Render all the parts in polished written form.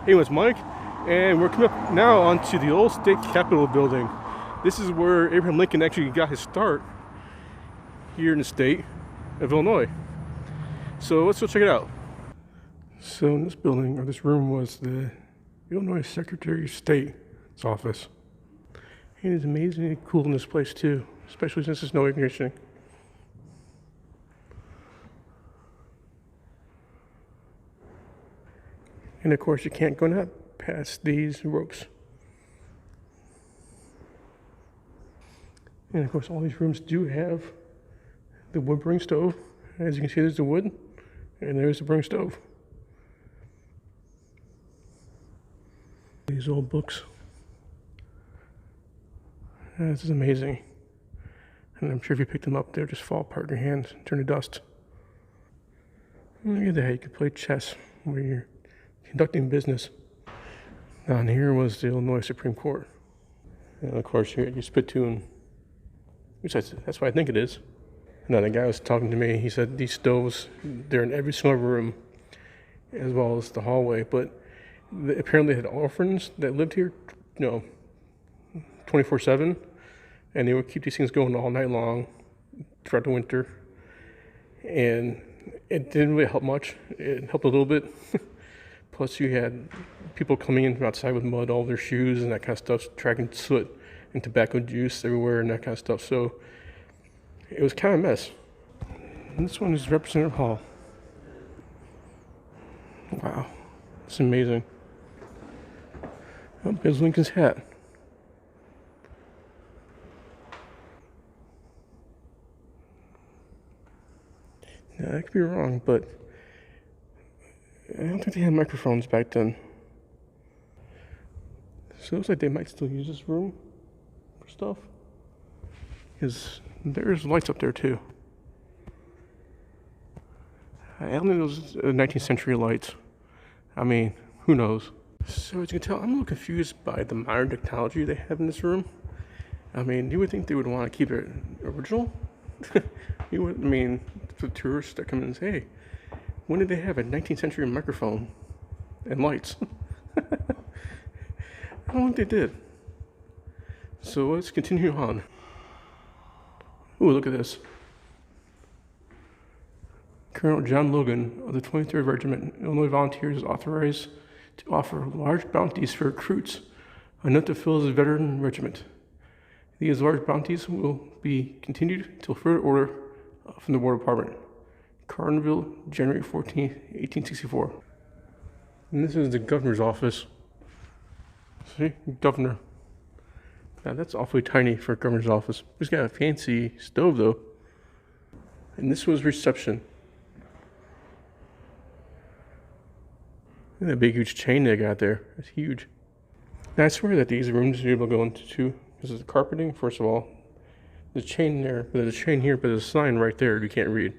Hey, it's Mike, and we're coming up now onto the old state capitol building. This is where Abraham Lincoln actually got his start here in the state of Illinois. So let's go check it out. So in this building, or this room, was the Illinois Secretary of State's office. And it's amazingly cool in this place too, especially since there's no air conditioning. And of course, you can't go not past these ropes. And of course, all these rooms do have the wood burning stove. As you can see, there's the wood, and there's the burning stove. These old books. This is amazing. And I'm sure if you pick them up, they'll just fall apart in your hands and turn to dust. Look at that, you can play chess where you're conducting business. Down here was the Illinois Supreme Court. And of course, you had your spittoon, which that's what I think it is. And then the guy was talking to me, he said these stoves, they're in every single room, as well as the hallway. But apparently they had orphans that lived here, 24/7. And they would keep these things going all night long throughout the winter. And it didn't really help much. It helped a little bit. Plus you had people coming in from outside with mud all over their shoes and that kind of stuff, tracking soot and tobacco juice everywhere and that kind of stuff. So it was kind of a mess. And this one is Representative Hall. Wow, it's amazing. Oh, there's Lincoln's hat. Now, I could be wrong, but I don't think they had microphones back then. So it looks like they might still use this room for stuff. Because there's lights up there too. I don't think those 19th century lights. I mean, who knows? So as you can tell, I'm a little confused by the modern technology they have in this room. I mean, you would think they would want to keep it original. You would, for tourists that come in and say, hey, when did they have a 19th century microphone and lights? I don't think they did. So let's continue on. Ooh, look at this. Colonel John Logan of the 23rd Regiment Illinois Volunteers is authorized to offer large bounties for recruits enough to fill his veteran regiment. These large bounties will be continued until further order from the War Department. Carlinville, January 14th, 1864. And this is the governor's office. See, governor. Now that's awfully tiny for a governor's office. He's got a fancy stove though. And this was reception. Look at that big huge chain they got there. That's huge. Now I swear that these rooms you're able to go into too. This is the carpeting, first of all. There's a chain there, but there's a chain here, but there's a sign right there you can't read.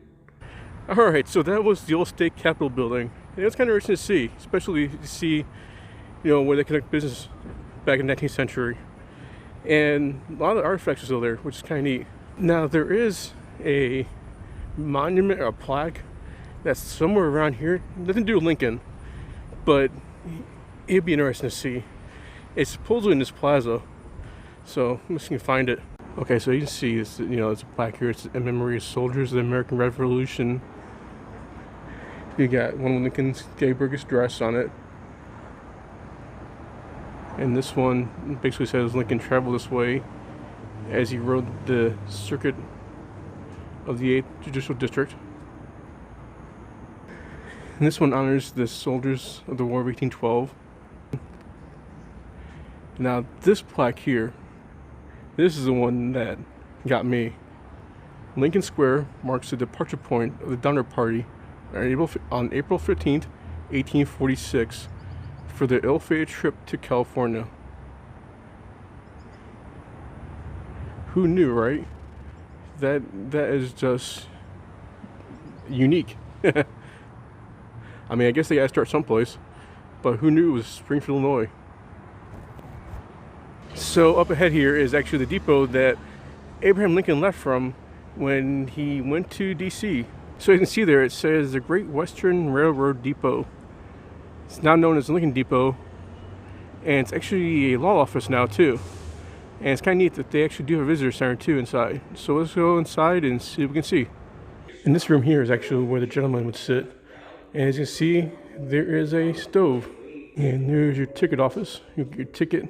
Alright, so that was the old state capitol building. And it was kind of interesting to see, especially to see, where they conduct business back in the 19th century. And a lot of the artifacts are still there, which is kind of neat. Now, there is a monument or a plaque that's somewhere around here. Nothing to do with Lincoln, but it'd be interesting to see. It's supposedly in this plaza, so let's see if we can find it. Okay, so you can see it's it's a plaque here. It's in memory of soldiers of the American Revolution. You got one of Lincoln's Gettysburg dress on it. And this one basically says Lincoln traveled this way as he rode the circuit of the 8th Judicial District. And this one honors the soldiers of the War of 1812. Now this plaque here, this is the one that got me. Lincoln Square marks the departure point of the Donner Party on April 15th, 1846 for their ill-fated trip to California. Who knew, right? That is just unique. I guess they gotta start someplace, but who knew it was Springfield, Illinois? So up ahead here is actually the depot that Abraham Lincoln left from when he went to DC. So you can see there, it says the Great Western Railroad Depot. It's now known as Lincoln Depot, and it's actually a law office now too. And it's kind of neat that they actually do have a visitor center too inside. So let's go inside and see what we can see. And this room here is actually where the gentleman would sit. And as you can see, there is a stove. And there's your ticket office. You get your ticket,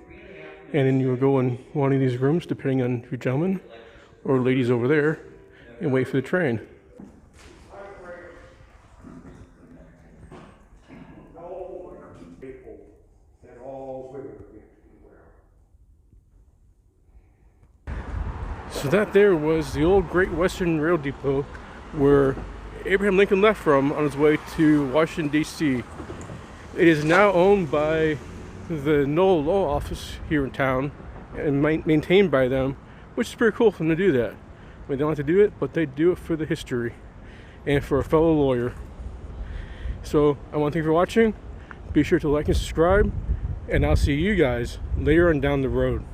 and then you will go in one of these rooms, depending on your gentleman or ladies over there, and wait for the train. So that there was the old Great Western Rail Depot where Abraham Lincoln left from on his way to Washington, D.C. It is now owned by the Knoll Law Office here in town and maintained by them, which is pretty cool for them to do that. They don't have to do it, but they do it for the history and for a fellow lawyer. So I want to thank you for watching. Be sure to like and subscribe, and I'll see you guys later on down the road.